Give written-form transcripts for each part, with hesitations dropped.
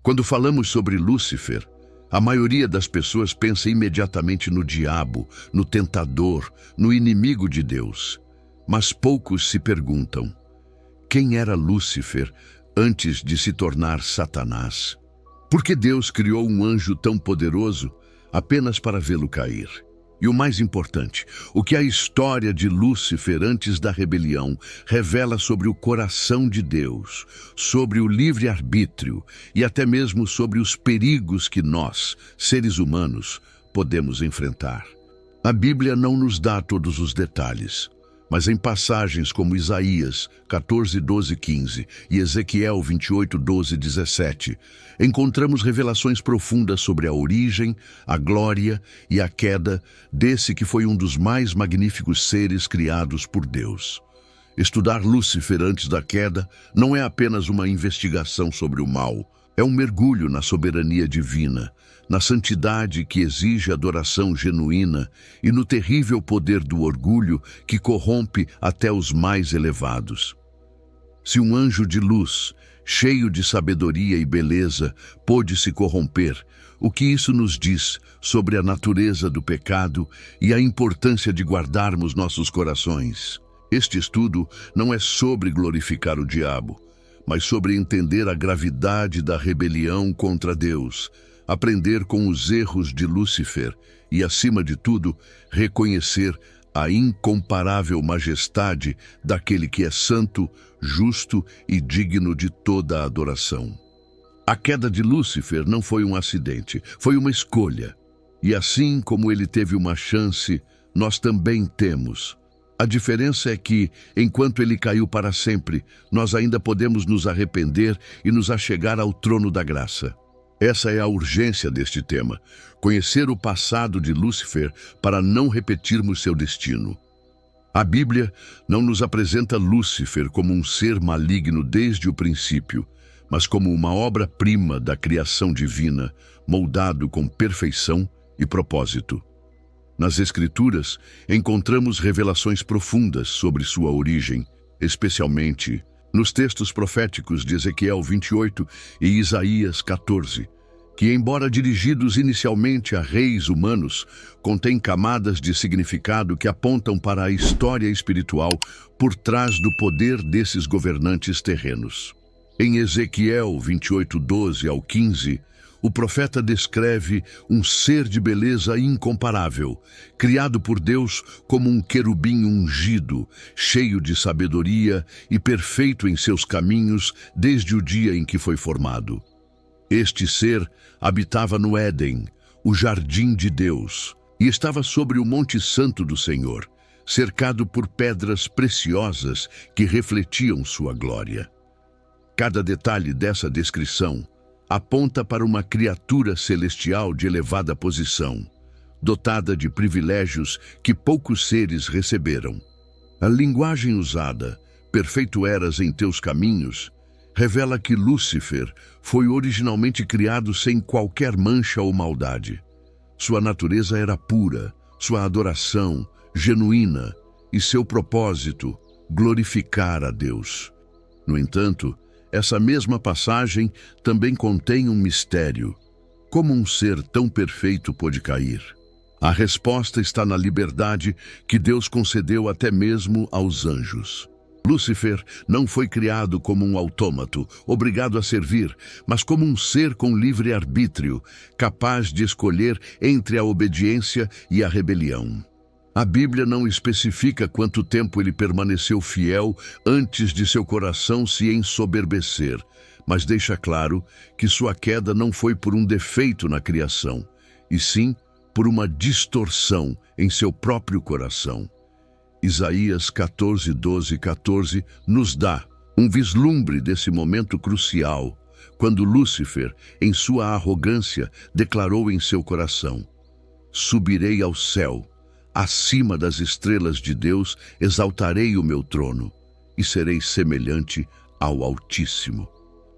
Quando falamos sobre Lúcifer, a maioria das pessoas pensa imediatamente no diabo, no tentador, no inimigo de Deus. Mas poucos se perguntam: quem era Lúcifer antes de se tornar Satanás? Por que Deus criou um anjo tão poderoso apenas para vê-lo cair? E o mais importante, o que a história de Lúcifer antes da rebelião revela sobre o coração de Deus, sobre o livre-arbítrio e até mesmo sobre os perigos que nós, seres humanos, podemos enfrentar. A Bíblia não nos dá todos os detalhes, mas em passagens como Isaías 14, 12, 15 e Ezequiel 28, 12, 17, encontramos revelações profundas sobre a origem, a glória e a queda desse que foi um dos mais magníficos seres criados por Deus. Estudar Lúcifer antes da queda não é apenas uma investigação sobre o mal, é um mergulho na soberania divina, na santidade que exige adoração genuína e no terrível poder do orgulho que corrompe até os mais elevados. Se um anjo de luz, cheio de sabedoria e beleza, pôde se corromper, o que isso nos diz sobre a natureza do pecado e a importância de guardarmos nossos corações? Este estudo não é sobre glorificar o diabo, mas sobre entender a gravidade da rebelião contra Deus, aprender com os erros de Lúcifer e, acima de tudo, reconhecer a incomparável majestade daquele que é santo, justo e digno de toda a adoração. A queda de Lúcifer não foi um acidente, foi uma escolha. E assim como ele teve uma chance, nós também temos. A diferença é que, enquanto ele caiu para sempre, nós ainda podemos nos arrepender e nos achegar ao trono da graça. Essa é a urgência deste tema, conhecer o passado de Lúcifer para não repetirmos seu destino. A Bíblia não nos apresenta Lúcifer como um ser maligno desde o princípio, mas como uma obra-prima da criação divina, moldado com perfeição e propósito. Nas Escrituras, encontramos revelações profundas sobre sua origem, especialmente nos textos proféticos de Ezequiel 28 e Isaías 14, que, embora dirigidos inicialmente a reis humanos, contêm camadas de significado que apontam para a história espiritual por trás do poder desses governantes terrenos. Em Ezequiel 28, 12 ao 15, o profeta descreve um ser de beleza incomparável, criado por Deus como um querubim ungido, cheio de sabedoria e perfeito em seus caminhos desde o dia em que foi formado. Este ser habitava no Éden, o jardim de Deus, e estava sobre o Monte Santo do Senhor, cercado por pedras preciosas que refletiam sua glória. Cada detalhe dessa descrição aponta para uma criatura celestial de elevada posição, dotada de privilégios que poucos seres receberam. A linguagem usada, perfeito eras em teus caminhos, revela que Lúcifer foi originalmente criado sem qualquer mancha ou maldade. Sua natureza era pura, sua adoração genuína e seu propósito glorificar a Deus. No entanto, essa mesma passagem também contém um mistério. Como um ser tão perfeito pôde cair? A resposta está na liberdade que Deus concedeu até mesmo aos anjos. Lúcifer não foi criado como um autômato, obrigado a servir, mas como um ser com livre-arbítrio, capaz de escolher entre a obediência e a rebelião. A Bíblia não especifica quanto tempo ele permaneceu fiel antes de seu coração se ensoberbecer, mas deixa claro que sua queda não foi por um defeito na criação, e sim por uma distorção em seu próprio coração. Isaías 14, 12 e 14 nos dá um vislumbre desse momento crucial, quando Lúcifer, em sua arrogância, declarou em seu coração: subirei ao céu, acima das estrelas de Deus exaltarei o meu trono, e serei semelhante ao Altíssimo.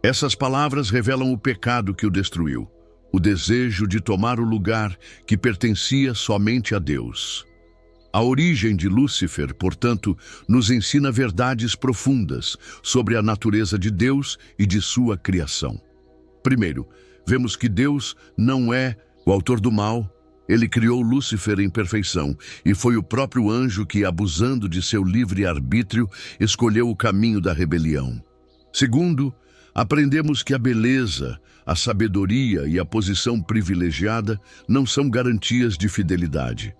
Essas palavras revelam o pecado que o destruiu, o desejo de tomar o lugar que pertencia somente a Deus. A origem de Lúcifer, portanto, nos ensina verdades profundas sobre a natureza de Deus e de sua criação. Primeiro, vemos que Deus não é o autor do mal. Ele criou Lúcifer em perfeição, e foi o próprio anjo que, abusando de seu livre-arbítrio, escolheu o caminho da rebelião. Segundo, aprendemos que a beleza, a sabedoria e a posição privilegiada não são garantias de fidelidade.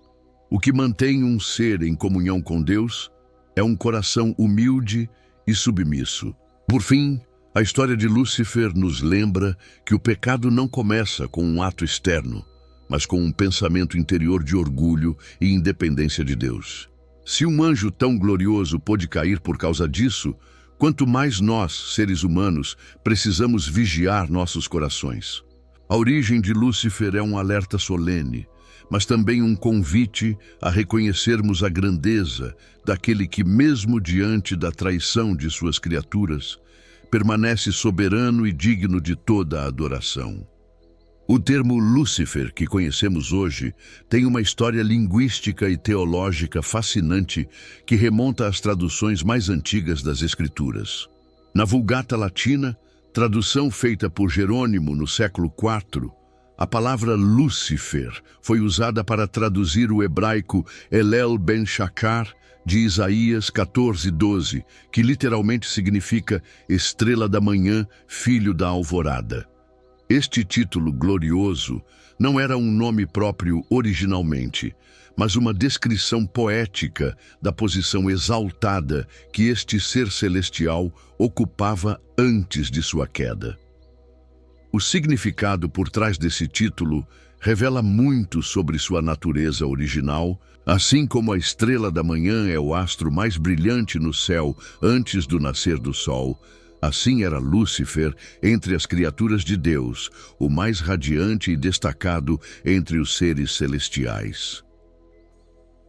O que mantém um ser em comunhão com Deus é um coração humilde e submisso. Por fim, a história de Lúcifer nos lembra que o pecado não começa com um ato externo, mas com um pensamento interior de orgulho e independência de Deus. Se um anjo tão glorioso pôde cair por causa disso, quanto mais nós, seres humanos, precisamos vigiar nossos corações. A origem de Lúcifer é um alerta solene, mas também um convite a reconhecermos a grandeza daquele que, mesmo diante da traição de suas criaturas, permanece soberano e digno de toda a adoração. O termo Lúcifer, que conhecemos hoje, tem uma história linguística e teológica fascinante que remonta às traduções mais antigas das Escrituras. Na Vulgata Latina, tradução feita por Jerônimo no século IV, a palavra Lúcifer foi usada para traduzir o hebraico Elel ben Shachar de Isaías 14:12, que literalmente significa estrela da manhã, filho da alvorada. Este título glorioso não era um nome próprio originalmente, mas uma descrição poética da posição exaltada que este ser celestial ocupava antes de sua queda. O significado por trás desse título revela muito sobre sua natureza original, assim como a estrela da manhã é o astro mais brilhante no céu antes do nascer do sol. Assim era Lúcifer entre as criaturas de Deus, o mais radiante e destacado entre os seres celestiais.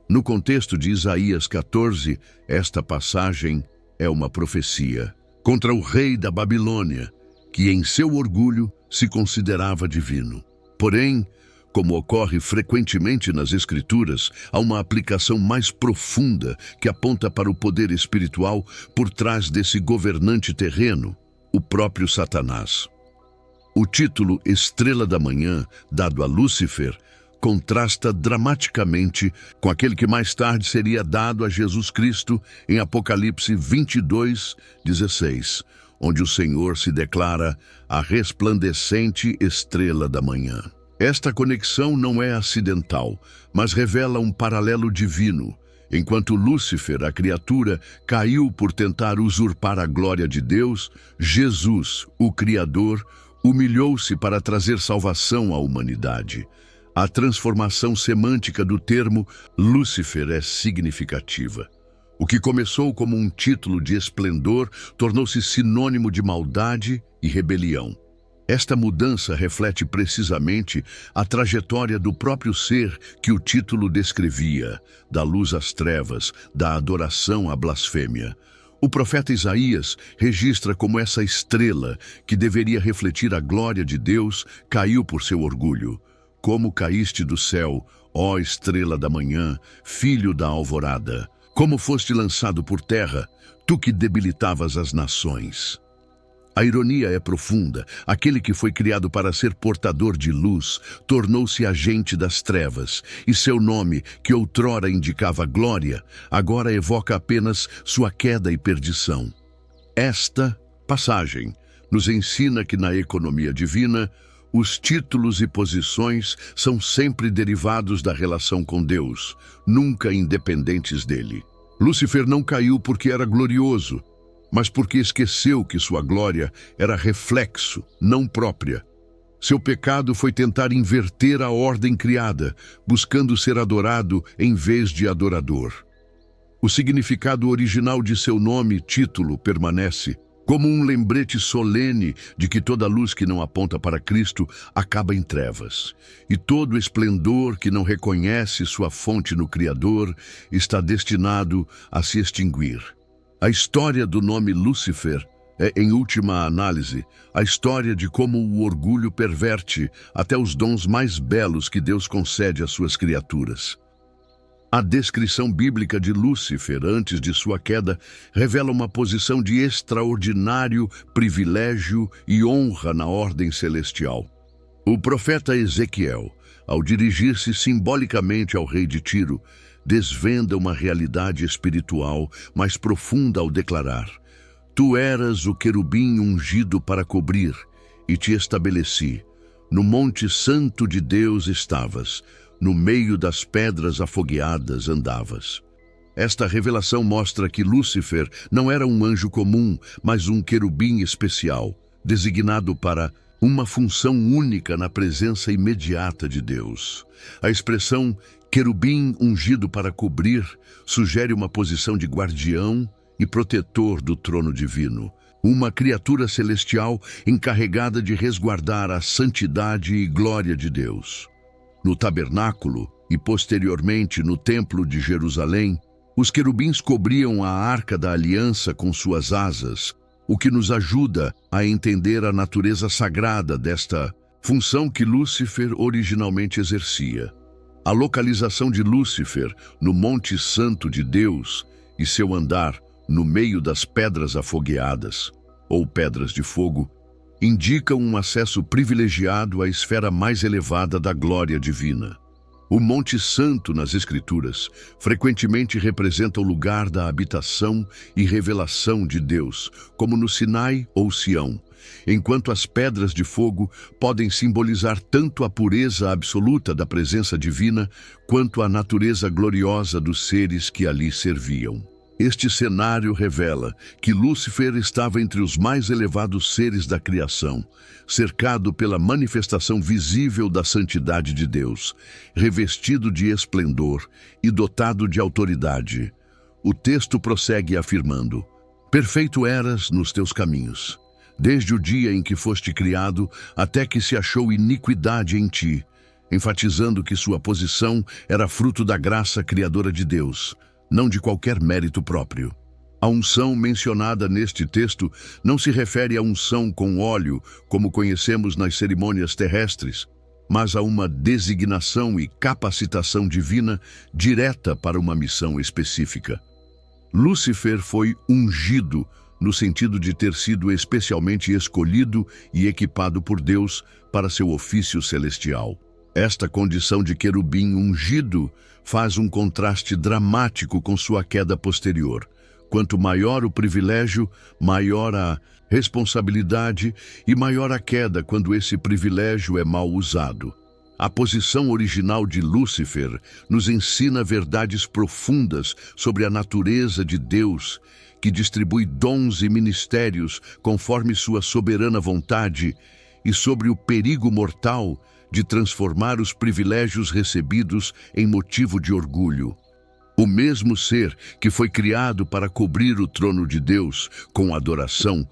No contexto de Isaías 14, esta passagem é uma profecia contra o rei da Babilônia, que em seu orgulho se considerava divino. Porém, como ocorre frequentemente nas Escrituras, há uma aplicação mais profunda que aponta para o poder espiritual por trás desse governante terreno, o próprio Satanás. O título Estrela da Manhã, dado a Lúcifer, contrasta dramaticamente com aquele que mais tarde seria dado a Jesus Cristo em Apocalipse 22:16, onde o Senhor se declara a resplandecente estrela da manhã. Esta conexão não é acidental, mas revela um paralelo divino. Enquanto Lúcifer, a criatura, caiu por tentar usurpar a glória de Deus, Jesus, o Criador, humilhou-se para trazer salvação à humanidade. A transformação semântica do termo Lúcifer é significativa. O que começou como um título de esplendor tornou-se sinônimo de maldade e rebelião. Esta mudança reflete precisamente a trajetória do próprio ser que o título descrevia, da luz às trevas, da adoração à blasfêmia. O profeta Isaías registra como essa estrela, que deveria refletir a glória de Deus, caiu por seu orgulho. Como caíste do céu, ó estrela da manhã, filho da alvorada? Como foste lançado por terra, tu que debilitavas as nações? A ironia é profunda. Aquele que foi criado para ser portador de luz tornou-se agente das trevas, e seu nome, que outrora indicava glória, agora evoca apenas sua queda e perdição. Esta passagem nos ensina que na economia divina, os títulos e posições são sempre derivados da relação com Deus, nunca independentes dele. Lúcifer não caiu porque era glorioso, mas porque esqueceu que sua glória era reflexo, não própria. Seu pecado foi tentar inverter a ordem criada, buscando ser adorado em vez de adorador. O significado original de seu nome e título permanece, como um lembrete solene de que toda luz que não aponta para Cristo acaba em trevas, e todo esplendor que não reconhece sua fonte no Criador está destinado a se extinguir. A história do nome Lúcifer é, em última análise, a história de como o orgulho perverte até os dons mais belos que Deus concede às suas criaturas. A descrição bíblica de Lúcifer antes de sua queda revela uma posição de extraordinário privilégio e honra na ordem celestial. O profeta Ezequiel, ao dirigir-se simbolicamente ao rei de Tiro, desvenda uma realidade espiritual mais profunda ao declarar: Tu eras o querubim ungido para cobrir, e te estabeleci. No monte santo de Deus estavas, no meio das pedras afogueadas andavas. Esta revelação mostra que Lúcifer não era um anjo comum, mas um querubim especial, designado para uma função única na presença imediata de Deus. A expressão querubim ungido para cobrir sugere uma posição de guardião e protetor do trono divino, uma criatura celestial encarregada de resguardar a santidade e glória de Deus. No tabernáculo e posteriormente no templo de Jerusalém, os querubins cobriam a arca da aliança com suas asas, o que nos ajuda a entender a natureza sagrada desta função que Lúcifer originalmente exercia. A localização de Lúcifer no Monte Santo de Deus e seu andar no meio das pedras afogueadas, ou pedras de fogo, indicam um acesso privilegiado à esfera mais elevada da glória divina. O Monte Santo nas Escrituras frequentemente representa o lugar da habitação e revelação de Deus, como no Sinai ou Sião, enquanto as pedras de fogo podem simbolizar tanto a pureza absoluta da presença divina quanto a natureza gloriosa dos seres que ali serviam. Este cenário revela que Lúcifer estava entre os mais elevados seres da criação, cercado pela manifestação visível da santidade de Deus, revestido de esplendor e dotado de autoridade. O texto prossegue afirmando: Perfeito eras nos teus caminhos, desde o dia em que foste criado até que se achou iniquidade em ti, enfatizando que sua posição era fruto da graça criadora de Deus, não de qualquer mérito próprio. A unção mencionada neste texto não se refere à unção com óleo, como conhecemos nas cerimônias terrestres, mas a uma designação e capacitação divina direta para uma missão específica. Lúcifer foi ungido, no sentido de ter sido especialmente escolhido e equipado por Deus para seu ofício celestial. Esta condição de querubim ungido faz um contraste dramático com sua queda posterior. Quanto maior o privilégio, maior a responsabilidade e maior a queda quando esse privilégio é mal usado. A posição original de Lúcifer nos ensina verdades profundas sobre a natureza de Deus, que distribui dons e ministérios conforme sua soberana vontade, e sobre o perigo mortal de transformar os privilégios recebidos em motivo de orgulho. O mesmo ser que foi criado para cobrir o trono de Deus com adoração,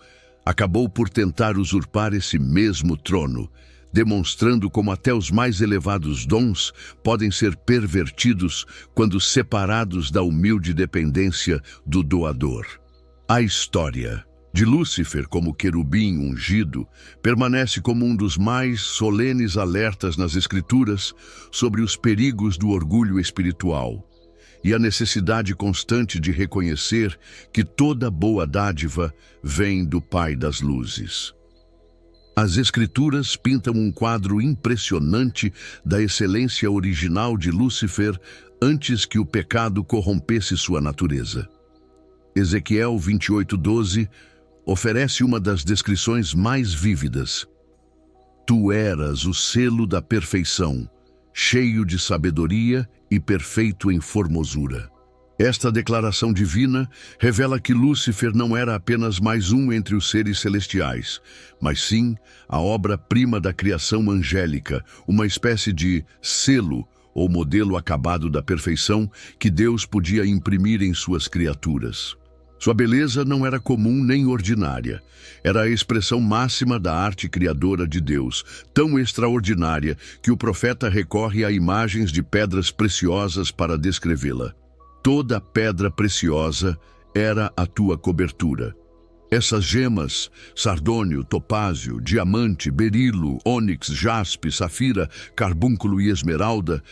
acabou por tentar usurpar esse mesmo trono, demonstrando como até os mais elevados dons podem ser pervertidos quando separados da humilde dependência do doador. A história de Lúcifer como querubim ungido permanece como um dos mais solenes alertas nas Escrituras sobre os perigos do orgulho espiritual e a necessidade constante de reconhecer que toda boa dádiva vem do Pai das Luzes. As Escrituras pintam um quadro impressionante da excelência original de Lúcifer antes que o pecado corrompesse sua natureza. Ezequiel 28:12 oferece uma das descrições mais vívidas. Tu eras o selo da perfeição, cheio de sabedoria e perfeito em formosura. Esta declaração divina revela que Lúcifer não era apenas mais um entre os seres celestiais, mas sim a obra-prima da criação angélica, uma espécie de selo ou modelo acabado da perfeição que Deus podia imprimir em suas criaturas. Sua beleza não era comum nem ordinária. Era a expressão máxima da arte criadora de Deus, tão extraordinária que o profeta recorre a imagens de pedras preciosas para descrevê-la. Toda pedra preciosa era a tua cobertura. Essas gemas, sardônio, topázio, diamante, berilo, ônix, jaspe, safira, carbúnculo e esmeralda,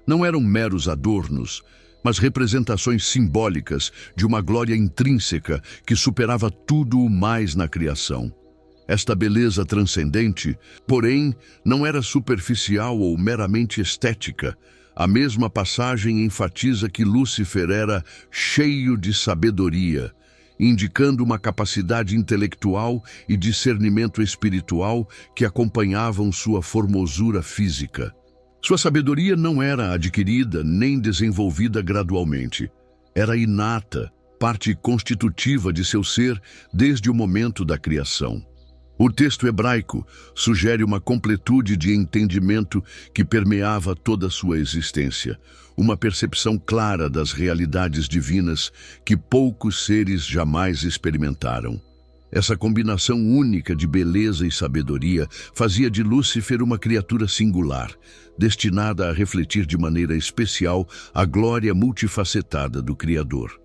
não eram meros adornos, mas representações simbólicas de uma glória intrínseca que superava tudo o mais na criação. Esta beleza transcendente, porém, não era superficial ou meramente estética. A mesma passagem enfatiza que Lúcifer era cheio de sabedoria, indicando uma capacidade intelectual e discernimento espiritual que acompanhavam sua formosura física. Sua sabedoria não era adquirida nem desenvolvida gradualmente. Era inata, parte constitutiva de seu ser desde o momento da criação. O texto hebraico sugere uma completude de entendimento que permeava toda a sua existência, uma percepção clara das realidades divinas que poucos seres jamais experimentaram. Essa combinação única de beleza e sabedoria fazia de Lúcifer uma criatura singular, destinada a refletir de maneira especial a glória multifacetada do Criador.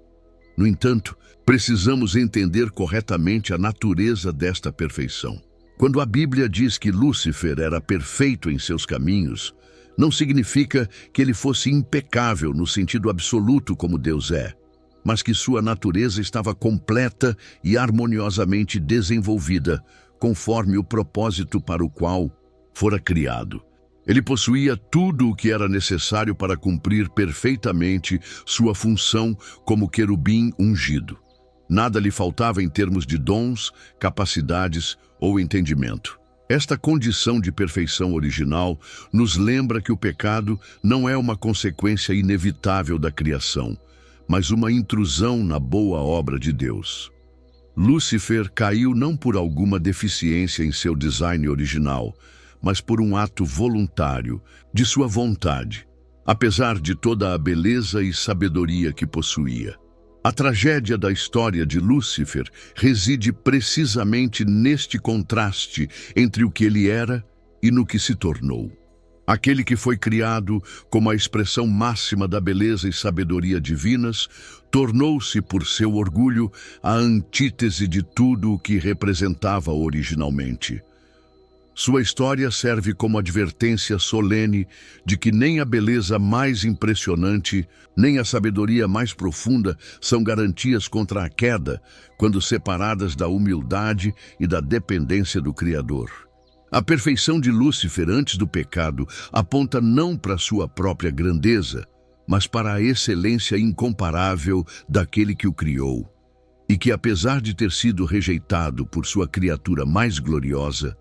No entanto, precisamos entender corretamente a natureza desta perfeição. Quando a Bíblia diz que Lúcifer era perfeito em seus caminhos, não significa que ele fosse impecável no sentido absoluto como Deus é, mas que sua natureza estava completa e harmoniosamente desenvolvida, conforme o propósito para o qual fora criado. Ele possuía tudo o que era necessário para cumprir perfeitamente sua função como querubim ungido. Nada lhe faltava em termos de dons, capacidades ou entendimento. Esta condição de perfeição original nos lembra que o pecado não é uma consequência inevitável da criação, mas uma intrusão na boa obra de Deus. Lúcifer caiu não por alguma deficiência em seu design original, mas por um ato voluntário, de sua vontade, apesar de toda a beleza e sabedoria que possuía. A tragédia da história de Lúcifer reside precisamente neste contraste entre o que ele era e no que se tornou. Aquele que foi criado como a expressão máxima da beleza e sabedoria divinas, tornou-se, por seu orgulho, a antítese de tudo o que representava originalmente. Sua história serve como advertência solene de que nem a beleza mais impressionante, nem a sabedoria mais profunda são garantias contra a queda, quando separadas da humildade e da dependência do Criador. A perfeição de Lúcifer antes do pecado aponta não para sua própria grandeza, mas para a excelência incomparável daquele que o criou, e que, apesar de ter sido rejeitado por sua criatura mais gloriosa,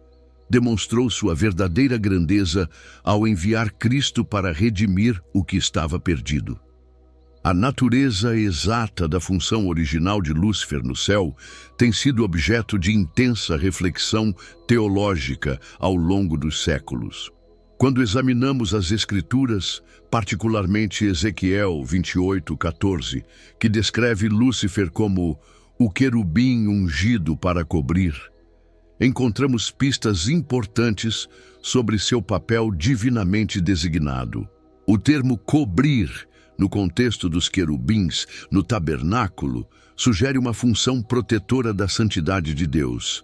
demonstrou sua verdadeira grandeza ao enviar Cristo para redimir o que estava perdido. A natureza exata da função original de Lúcifer no céu tem sido objeto de intensa reflexão teológica ao longo dos séculos. Quando examinamos as Escrituras, particularmente Ezequiel 28:14, que descreve Lúcifer como o querubim ungido para cobrir, encontramos pistas importantes sobre seu papel divinamente designado. O termo cobrir, no contexto dos querubins, no tabernáculo, sugere uma função protetora da santidade de Deus,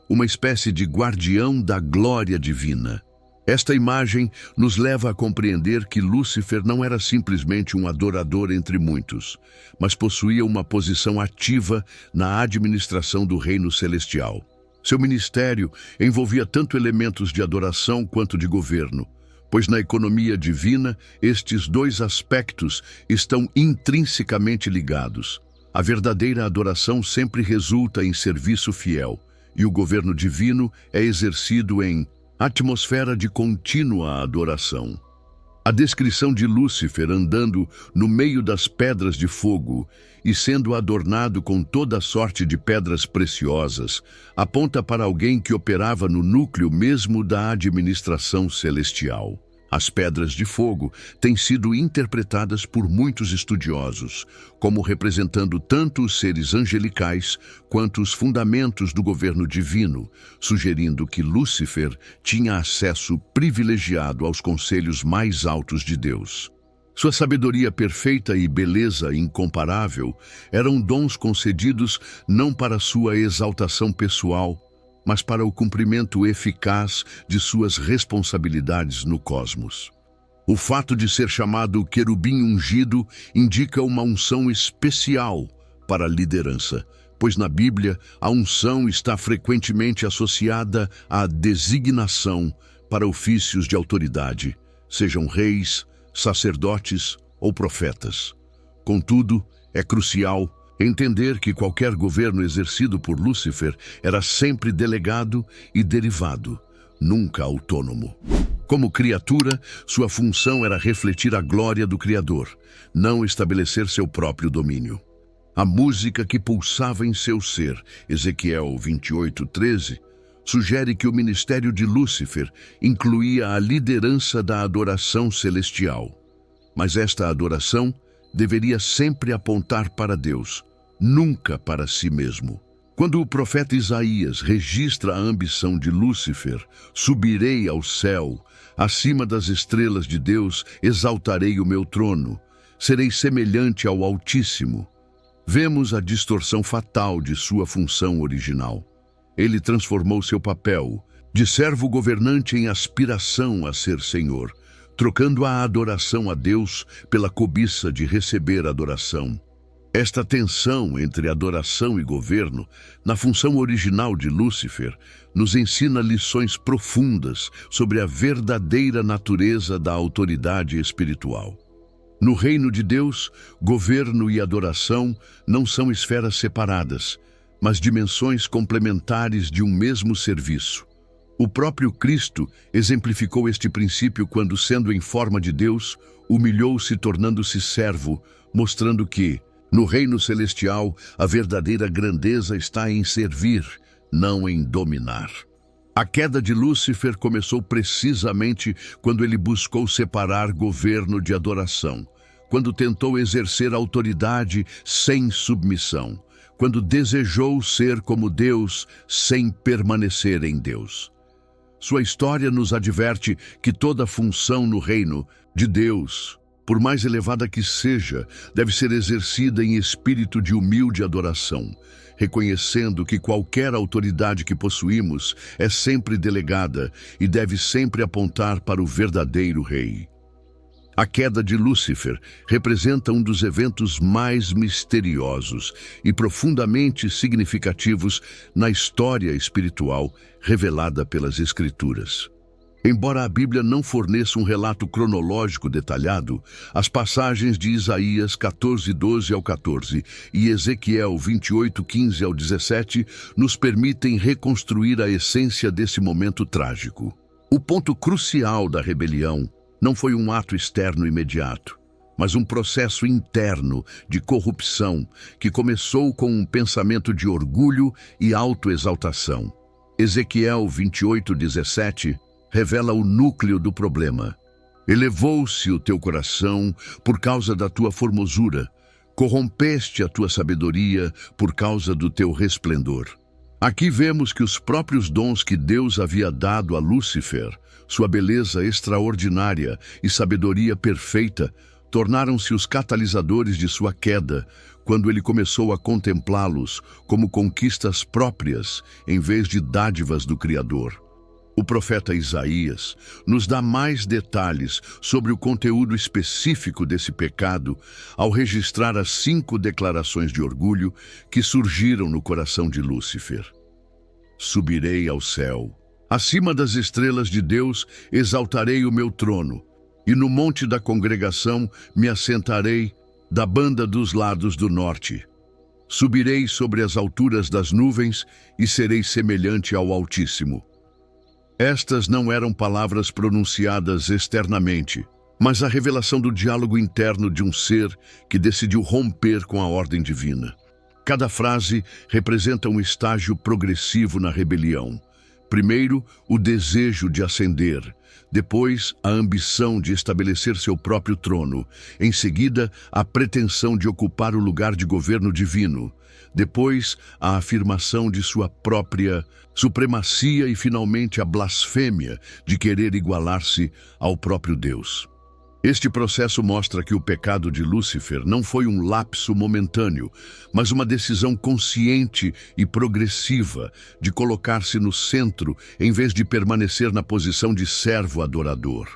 uma espécie de guardião da glória divina. Esta imagem nos leva a compreender que Lúcifer não era simplesmente um adorador entre muitos, mas possuía uma posição ativa na administração do reino celestial. Seu ministério envolvia tanto elementos de adoração quanto de governo, pois na economia divina estes dois aspectos estão intrinsecamente ligados. A verdadeira adoração sempre resulta em serviço fiel, e o governo divino é exercido em atmosfera de contínua adoração. A descrição de Lúcifer andando no meio das pedras de fogo e sendo adornado com toda sorte de pedras preciosas aponta para alguém que operava no núcleo mesmo da administração celestial. As pedras de fogo têm sido interpretadas por muitos estudiosos como representando tanto os seres angelicais quanto os fundamentos do governo divino, sugerindo que Lúcifer tinha acesso privilegiado aos conselhos mais altos de Deus. Sua sabedoria perfeita e beleza incomparável eram dons concedidos não para sua exaltação pessoal, mas para o cumprimento eficaz de suas responsabilidades no cosmos. O fato de ser chamado querubim ungido indica uma unção especial para a liderança, pois na Bíblia a unção está frequentemente associada à designação para ofícios de autoridade, sejam reis, sacerdotes ou profetas. Contudo, é crucial entender que qualquer governo exercido por Lúcifer era sempre delegado e derivado, nunca autônomo. Como criatura, sua função era refletir a glória do Criador, não estabelecer seu próprio domínio. A música que pulsava em seu ser, Ezequiel 28:13, sugere que o ministério de Lúcifer incluía a liderança da adoração celestial. Mas esta adoração deveria sempre apontar para Deus, nunca para si mesmo. Quando o profeta Isaías registra a ambição de Lúcifer, subirei ao céu, acima das estrelas de Deus, exaltarei o meu trono, serei semelhante ao Altíssimo. Vemos a distorção fatal de sua função original. Ele transformou seu papel de servo governante em aspiração a ser Senhor, trocando a adoração a Deus pela cobiça de receber adoração. Esta tensão entre adoração e governo, na função original de Lúcifer, nos ensina lições profundas sobre a verdadeira natureza da autoridade espiritual. No reino de Deus, governo e adoração não são esferas separadas, mas dimensões complementares de um mesmo serviço. O próprio Cristo exemplificou este princípio quando, sendo em forma de Deus, humilhou-se tornando-se servo, mostrando que, no reino celestial, a verdadeira grandeza está em servir, não em dominar. A queda de Lúcifer começou precisamente quando ele buscou separar governo de adoração, quando tentou exercer autoridade sem submissão, quando desejou ser como Deus sem permanecer em Deus. Sua história nos adverte que toda função no reino de Deus, por mais elevada que seja, deve ser exercida em espírito de humilde adoração, reconhecendo que qualquer autoridade que possuímos é sempre delegada e deve sempre apontar para o verdadeiro Rei. A queda de Lúcifer representa um dos eventos mais misteriosos e profundamente significativos na história espiritual revelada pelas Escrituras. Embora a Bíblia não forneça um relato cronológico detalhado, as passagens de Isaías 14:12 ao 14 e Ezequiel 28:15 ao 17 nos permitem reconstruir a essência desse momento trágico. O ponto crucial da rebelião não foi um ato externo imediato, mas um processo interno de corrupção que começou com um pensamento de orgulho e autoexaltação. Ezequiel 28:17 revela o núcleo do problema. Elevou-se o teu coração por causa da tua formosura, corrompeste a tua sabedoria por causa do teu resplendor. Aqui vemos que os próprios dons que Deus havia dado a Lúcifer, sua beleza extraordinária e sabedoria perfeita, tornaram-se os catalisadores de sua queda, quando ele começou a contemplá-los como conquistas próprias, em vez de dádivas do Criador. O profeta Isaías nos dá mais detalhes sobre o conteúdo específico desse pecado ao registrar as 5 declarações de orgulho que surgiram no coração de Lúcifer. Subirei ao céu. Acima das estrelas de Deus exaltarei o meu trono, e no monte da congregação me assentarei da banda dos lados do norte. Subirei sobre as alturas das nuvens e serei semelhante ao Altíssimo. Estas não eram palavras pronunciadas externamente, mas a revelação do diálogo interno de um ser que decidiu romper com a ordem divina. Cada frase representa um estágio progressivo na rebelião. Primeiro, o desejo de ascender. Depois, a ambição de estabelecer seu próprio trono. Em seguida, a pretensão de ocupar o lugar de governo divino. Depois, a afirmação de sua própria supremacia e, finalmente, a blasfêmia de querer igualar-se ao próprio Deus. Este processo mostra que o pecado de Lúcifer não foi um lapso momentâneo, mas uma decisão consciente e progressiva de colocar-se no centro em vez de permanecer na posição de servo adorador.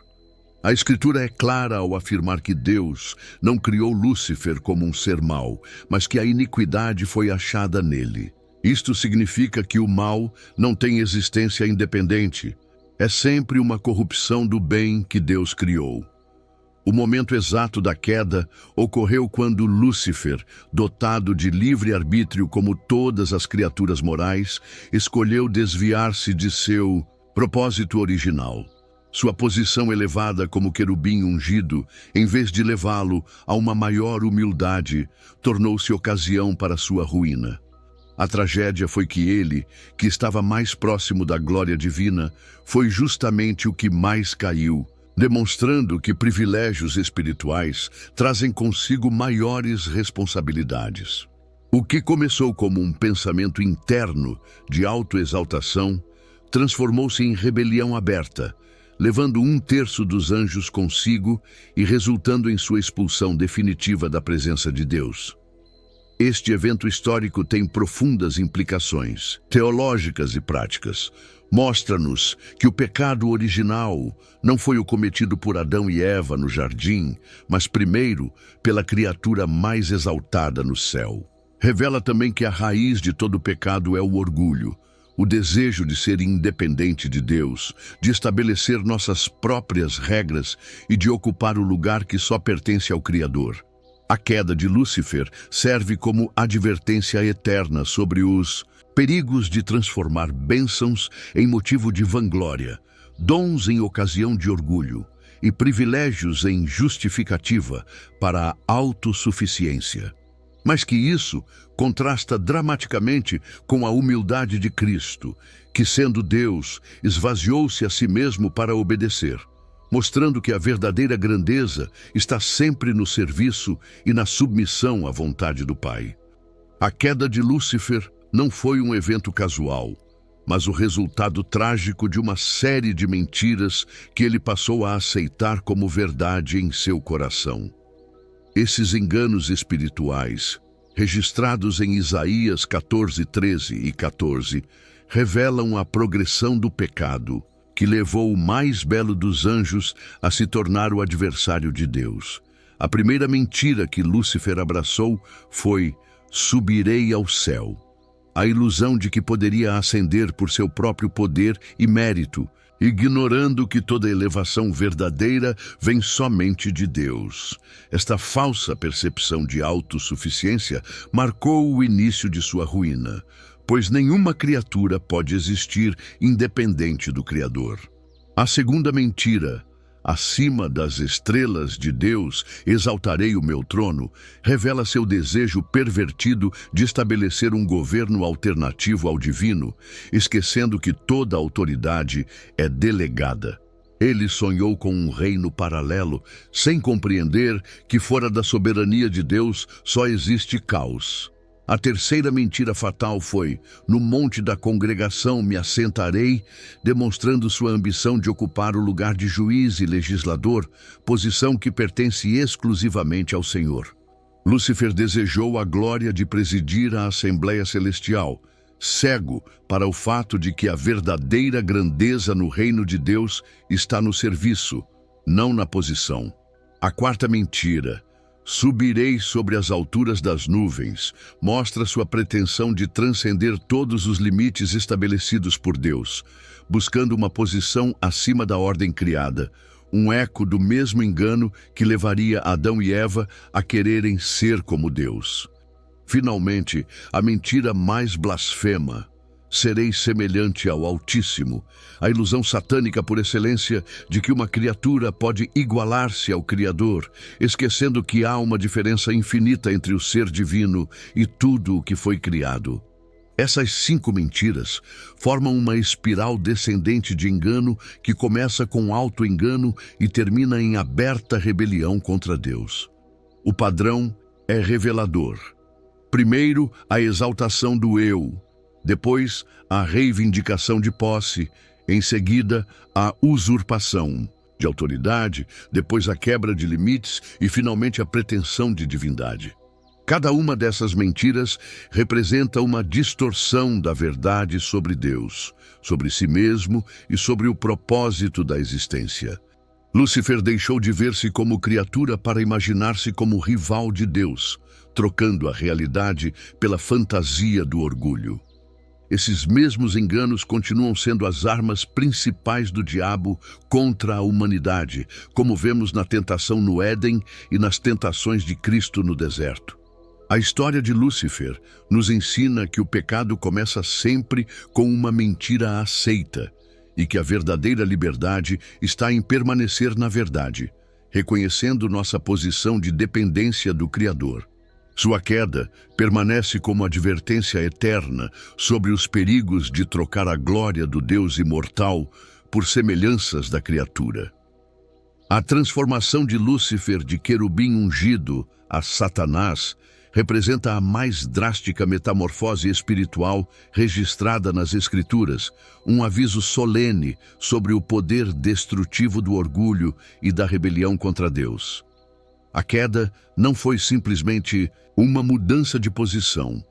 A Escritura é clara ao afirmar que Deus não criou Lúcifer como um ser mau, mas que a iniquidade foi achada nele. Isto significa que o mal não tem existência independente. É sempre uma corrupção do bem que Deus criou. O momento exato da queda ocorreu quando Lúcifer, dotado de livre-arbítrio como todas as criaturas morais, escolheu desviar-se de seu propósito original. Sua posição elevada como querubim ungido, em vez de levá-lo a uma maior humildade, tornou-se ocasião para sua ruína. A tragédia foi que ele, que estava mais próximo da glória divina, foi justamente o que mais caiu, demonstrando que privilégios espirituais trazem consigo maiores responsabilidades. O que começou como um pensamento interno de autoexaltação, transformou-se em rebelião aberta, levando 1/3 dos anjos consigo e resultando em sua expulsão definitiva da presença de Deus. Este evento histórico tem profundas implicações teológicas e práticas. Mostra-nos que o pecado original não foi o cometido por Adão e Eva no jardim, mas primeiro pela criatura mais exaltada no céu. Revela também que a raiz de todo pecado é o orgulho, o desejo de ser independente de Deus, de estabelecer nossas próprias regras e de ocupar o lugar que só pertence ao Criador. A queda de Lúcifer serve como advertência eterna sobre os perigos de transformar bênçãos em motivo de vanglória, dons em ocasião de orgulho e privilégios em justificativa para a autossuficiência. Mas que isso contrasta dramaticamente com a humildade de Cristo, que, sendo Deus, esvaziou-se a si mesmo para obedecer, mostrando que a verdadeira grandeza está sempre no serviço e na submissão à vontade do Pai. A queda de Lúcifer não foi um evento casual, mas o resultado trágico de uma série de mentiras que ele passou a aceitar como verdade em seu coração. Esses enganos espirituais, registrados em Isaías 14, 13 e 14, revelam a progressão do pecado, que levou o mais belo dos anjos a se tornar o adversário de Deus. A primeira mentira que Lúcifer abraçou foi: subirei ao céu. A ilusão de que poderia ascender por seu próprio poder e mérito, ignorando que toda elevação verdadeira vem somente de Deus. Esta falsa percepção de autossuficiência marcou o início de sua ruína, pois nenhuma criatura pode existir independente do Criador. A segunda mentira, acima das estrelas de Deus exaltarei o meu trono, revela seu desejo pervertido de estabelecer um governo alternativo ao divino, esquecendo que toda autoridade é delegada. Ele sonhou com um reino paralelo, sem compreender que fora da soberania de Deus só existe caos. A terceira mentira fatal foi: no monte da congregação me assentarei, demonstrando sua ambição de ocupar o lugar de juiz e legislador, posição que pertence exclusivamente ao Senhor. Lúcifer desejou a glória de presidir a Assembleia Celestial, cego para o fato de que a verdadeira grandeza no reino de Deus está no serviço, não na posição. A quarta mentira, subirei sobre as alturas das nuvens, mostra sua pretensão de transcender todos os limites estabelecidos por Deus, buscando uma posição acima da ordem criada, um eco do mesmo engano que levaria Adão e Eva a quererem ser como Deus. Finalmente, a mentira mais blasfema: serei semelhante ao Altíssimo, a ilusão satânica por excelência de que uma criatura pode igualar-se ao Criador, esquecendo que há uma diferença infinita entre o ser divino e tudo o que foi criado. Essas 5 mentiras formam uma espiral descendente de engano que começa com auto-engano e termina em aberta rebelião contra Deus. O padrão é revelador. Primeiro, a exaltação do eu. Depois, a reivindicação de posse, em seguida, a usurpação de autoridade, depois a quebra de limites e, finalmente, a pretensão de divindade. Cada uma dessas mentiras representa uma distorção da verdade sobre Deus, sobre si mesmo e sobre o propósito da existência. Lúcifer deixou de ver-se como criatura para imaginar-se como rival de Deus, trocando a realidade pela fantasia do orgulho. Esses mesmos enganos continuam sendo as armas principais do diabo contra a humanidade, como vemos na tentação no Éden e nas tentações de Cristo no deserto. A história de Lúcifer nos ensina que o pecado começa sempre com uma mentira aceita e que a verdadeira liberdade está em permanecer na verdade, reconhecendo nossa posição de dependência do Criador. Sua queda permanece como advertência eterna sobre os perigos de trocar a glória do Deus imortal por semelhanças da criatura. A transformação de Lúcifer de querubim ungido a Satanás representa a mais drástica metamorfose espiritual registrada nas Escrituras, um aviso solene sobre o poder destrutivo do orgulho e da rebelião contra Deus. A queda não foi simplesmente uma mudança de posição,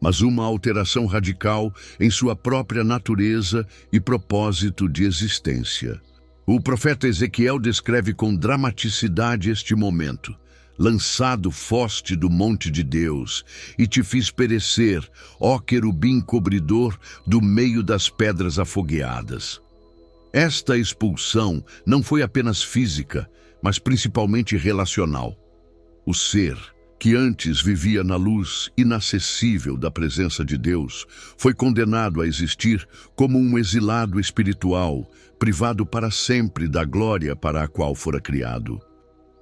mas uma alteração radical em sua própria natureza e propósito de existência. O profeta Ezequiel descreve com dramaticidade este momento. Lançado foste do monte de Deus, e te fiz perecer, ó querubim cobridor, do meio das pedras afogueadas. Esta expulsão não foi apenas física, mas principalmente relacional. O ser, que antes vivia na luz inacessível da presença de Deus, foi condenado a existir como um exilado espiritual, privado para sempre da glória para a qual fora criado.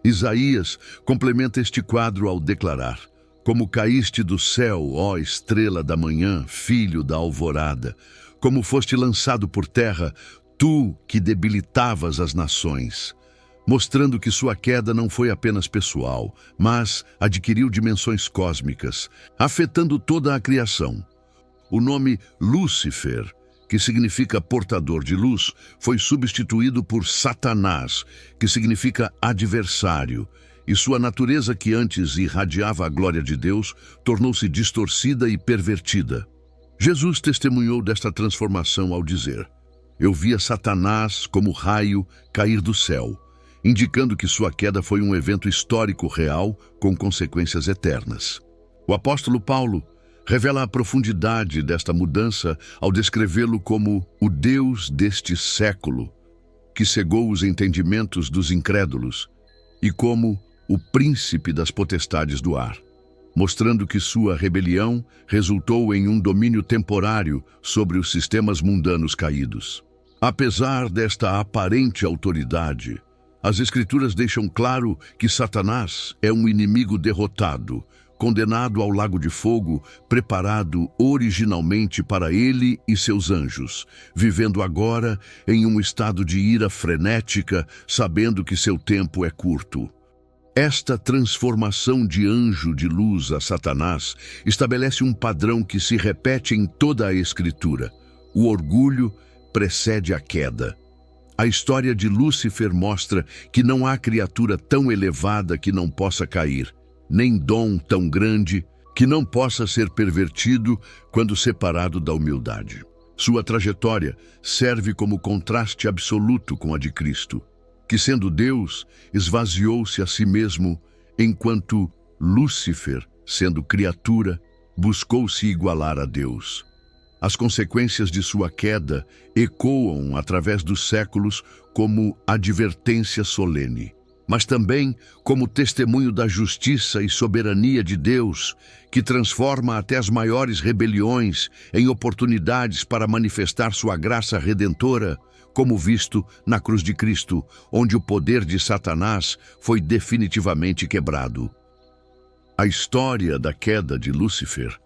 Isaías complementa este quadro ao declarar: como caíste do céu, ó estrela da manhã, filho da alvorada, como foste lançado por terra, tu que debilitavas as nações, mostrando que sua queda não foi apenas pessoal, mas adquiriu dimensões cósmicas, afetando toda a criação. O nome Lúcifer, que significa portador de luz, foi substituído por Satanás, que significa adversário, e sua natureza, que antes irradiava a glória de Deus, tornou-se distorcida e pervertida. Jesus testemunhou desta transformação ao dizer: eu via Satanás como raio cair do céu, indicando que sua queda foi um evento histórico real com consequências eternas. O apóstolo Paulo revela a profundidade desta mudança ao descrevê-lo como o Deus deste século, que cegou os entendimentos dos incrédulos, e como o príncipe das potestades do ar, mostrando que sua rebelião resultou em um domínio temporário sobre os sistemas mundanos caídos. Apesar desta aparente autoridade, as Escrituras deixam claro que Satanás é um inimigo derrotado, condenado ao lago de fogo, preparado originalmente para ele e seus anjos, vivendo agora em um estado de ira frenética, sabendo que seu tempo é curto. Esta transformação de anjo de luz a Satanás estabelece um padrão que se repete em toda a Escritura. O orgulho precede a queda. A história de Lúcifer mostra que não há criatura tão elevada que não possa cair, nem dom tão grande que não possa ser pervertido quando separado da humildade. Sua trajetória serve como contraste absoluto com a de Cristo, que, sendo Deus, esvaziou-se a si mesmo, enquanto Lúcifer, sendo criatura, buscou se igualar a Deus. As consequências de sua queda ecoam através dos séculos como advertência solene, mas também como testemunho da justiça e soberania de Deus, que transforma até as maiores rebeliões em oportunidades para manifestar sua graça redentora, como visto na cruz de Cristo, onde o poder de Satanás foi definitivamente quebrado. A história da queda de Lúcifer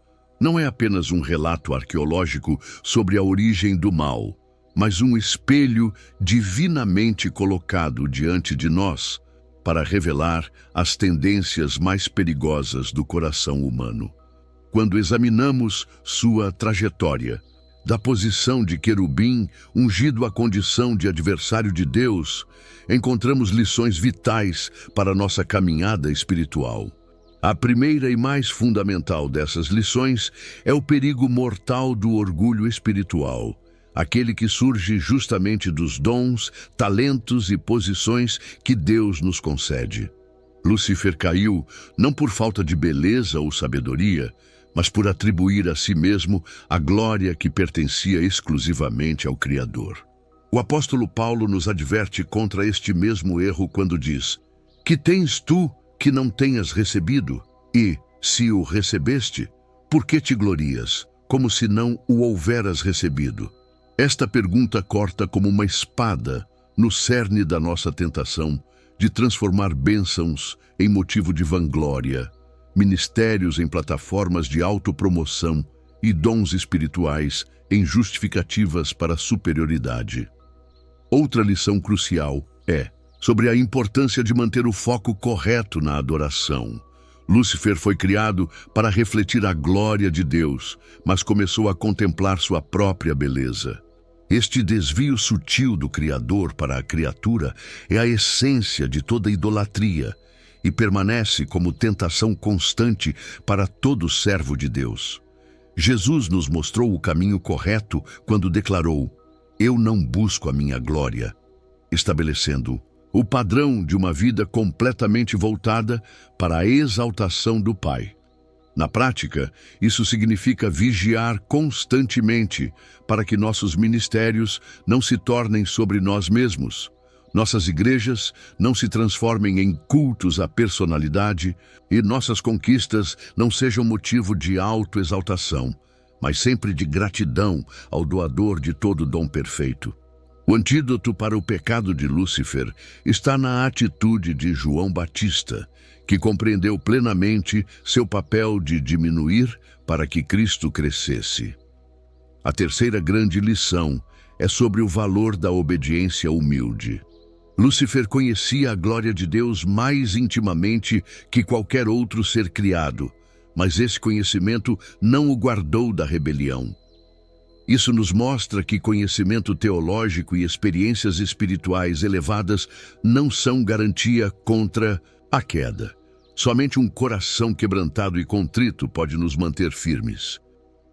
não é apenas um relato arqueológico sobre a origem do mal, mas um espelho divinamente colocado diante de nós para revelar as tendências mais perigosas do coração humano. Quando examinamos sua trajetória, da posição de querubim ungido à condição de adversário de Deus, encontramos lições vitais para nossa caminhada espiritual. A primeira e mais fundamental dessas lições é o perigo mortal do orgulho espiritual, aquele que surge justamente dos dons, talentos e posições que Deus nos concede. Lúcifer caiu não por falta de beleza ou sabedoria, mas por atribuir a si mesmo a glória que pertencia exclusivamente ao Criador. O apóstolo Paulo nos adverte contra este mesmo erro quando diz: "Que tens tu que não tenhas recebido? E, se o recebeste, por que te glorias, como se não o houveras recebido?" Esta pergunta corta como uma espada no cerne da nossa tentação de transformar bênçãos em motivo de vanglória, ministérios em plataformas de autopromoção e dons espirituais em justificativas para a superioridade. Outra lição crucial é sobre a importância de manter o foco correto na adoração. Lúcifer foi criado para refletir a glória de Deus, mas começou a contemplar sua própria beleza. Este desvio sutil do Criador para a criatura é a essência de toda idolatria e permanece como tentação constante para todo servo de Deus. Jesus nos mostrou o caminho correto quando declarou: "Eu não busco a minha glória", estabelecendo o padrão de uma vida completamente voltada para a exaltação do Pai. Na prática, isso significa vigiar constantemente para que nossos ministérios não se tornem sobre nós mesmos, nossas igrejas não se transformem em cultos à personalidade e nossas conquistas não sejam motivo de autoexaltação, mas sempre de gratidão ao doador de todo dom perfeito. O antídoto para o pecado de Lúcifer está na atitude de João Batista, que compreendeu plenamente seu papel de diminuir para que Cristo crescesse. A terceira grande lição é sobre o valor da obediência humilde. Lúcifer conhecia a glória de Deus mais intimamente que qualquer outro ser criado, mas esse conhecimento não o guardou da rebelião. Isso nos mostra que conhecimento teológico e experiências espirituais elevadas não são garantia contra a queda. Somente um coração quebrantado e contrito pode nos manter firmes.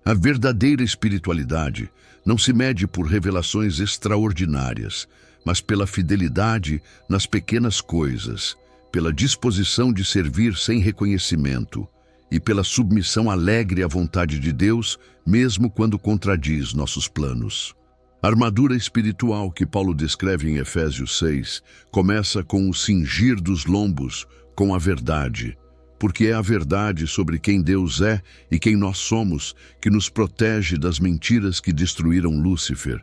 A verdadeira espiritualidade não se mede por revelações extraordinárias, mas pela fidelidade nas pequenas coisas, pela disposição de servir sem reconhecimento e pela submissão alegre à vontade de Deus, mesmo quando contradiz nossos planos. A armadura espiritual que Paulo descreve em Efésios 6 começa com o cingir dos lombos, com a verdade, porque é a verdade sobre quem Deus é e quem nós somos que nos protege das mentiras que destruíram Lúcifer.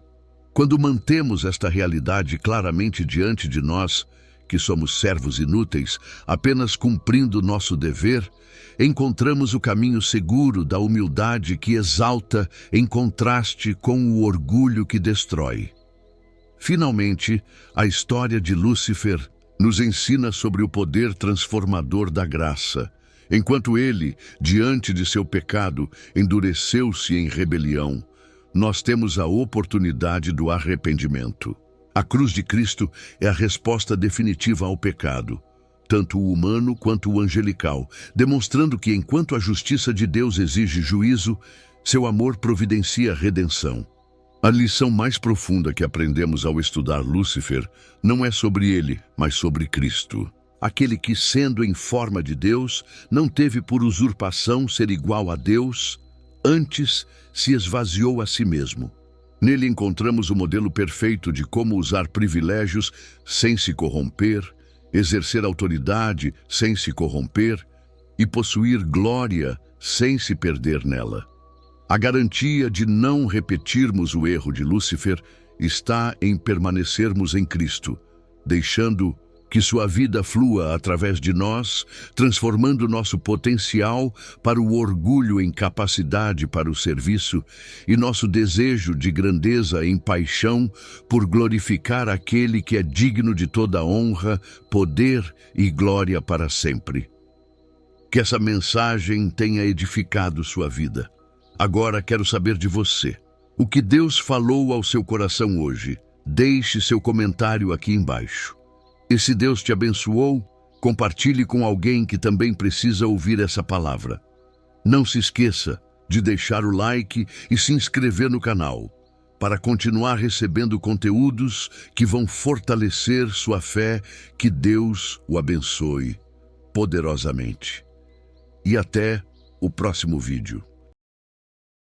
Quando mantemos esta realidade claramente diante de nós, que somos servos inúteis, apenas cumprindo nosso dever, encontramos o caminho seguro da humildade que exalta em contraste com o orgulho que destrói. Finalmente, a história de Lúcifer nos ensina sobre o poder transformador da graça. Enquanto ele, diante de seu pecado, endureceu-se em rebelião, nós temos a oportunidade do arrependimento. A cruz de Cristo é a resposta definitiva ao pecado, tanto o humano quanto o angelical, demonstrando que enquanto a justiça de Deus exige juízo, seu amor providencia redenção. A lição mais profunda que aprendemos ao estudar Lúcifer não é sobre ele, mas sobre Cristo. Aquele que, sendo em forma de Deus, não teve por usurpação ser igual a Deus, antes se esvaziou a si mesmo. Nele encontramos o modelo perfeito de como usar privilégios sem se corromper, exercer autoridade sem se corromper e possuir glória sem se perder nela. A garantia de não repetirmos o erro de Lúcifer está em permanecermos em Cristo, deixando que sua vida flua através de nós, transformando nosso potencial para o orgulho em capacidade para o serviço e nosso desejo de grandeza em paixão por glorificar aquele que é digno de toda honra, poder e glória para sempre. Que essa mensagem tenha edificado sua vida. Agora quero saber de você. O que Deus falou ao seu coração hoje? Deixe seu comentário aqui embaixo. E se Deus te abençoou, compartilhe com alguém que também precisa ouvir essa palavra. Não se esqueça de deixar o like e se inscrever no canal. para continuar recebendo conteúdos que vão fortalecer sua fé. Que Deus o abençoe poderosamente. E até o próximo vídeo.